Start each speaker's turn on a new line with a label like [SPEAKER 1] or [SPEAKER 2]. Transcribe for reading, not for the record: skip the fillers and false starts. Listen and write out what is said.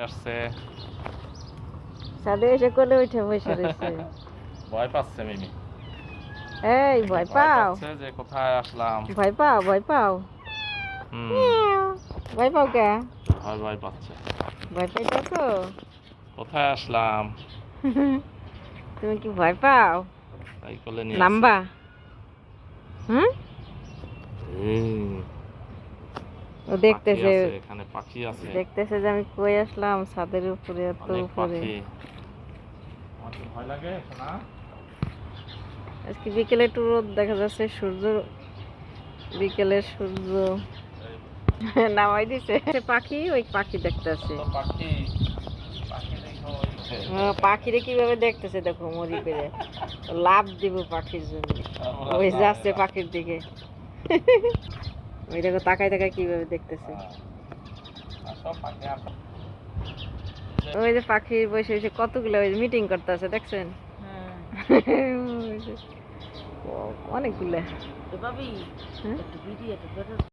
[SPEAKER 1] আসছে
[SPEAKER 2] ছাদে এসে কোলে উঠে বসে রয়েছে।
[SPEAKER 1] ভয় পাচ্ছে মিমি।
[SPEAKER 2] এই ভয় পাও?
[SPEAKER 1] পাচ্ছে যে কোথায় আসলাম।
[SPEAKER 2] ভয় পাও? ভয় পাও? ভয় পাও কে?
[SPEAKER 1] ভয় ভয় পাচ্ছে।
[SPEAKER 2] ভয় পাইতেছো?
[SPEAKER 1] কোথায় আসলাম?
[SPEAKER 2] তুমি কি ভয় পাও?
[SPEAKER 1] তাই কোলে নিয়ে
[SPEAKER 2] নাম্বা? হুম? ও দেখতেছে,
[SPEAKER 1] এখানে পাখি আছে।
[SPEAKER 2] দেখতেছে যে আমি কই আসলাম, ছাদের উপরে, এত
[SPEAKER 1] অনেক
[SPEAKER 2] উপরে।
[SPEAKER 1] পাখি। আমার কি ভয় লাগে সোনা?
[SPEAKER 2] আজকে বিকেলে একটু রোদ দেখা যাচ্ছে, সূর্য, বিকেলের সূর্য নামাই দিছে। পাখি, ওই পাখি দেখতেছে।
[SPEAKER 1] পাখি পাখি দেখো।
[SPEAKER 2] পাখিরে কিভাবে দেখতেছে দেখো, মরি করে লাভ দিব পাখির জন্য। ওই যাচ্ছে পাখির দিকে, ওই দেখো তাকায় তাকায় কিভাবে দেখতেছে। ওই যে পাখি বসে বসে কতগুলো মিটিং করতেছে, দেখছেন? অনেকগুলা।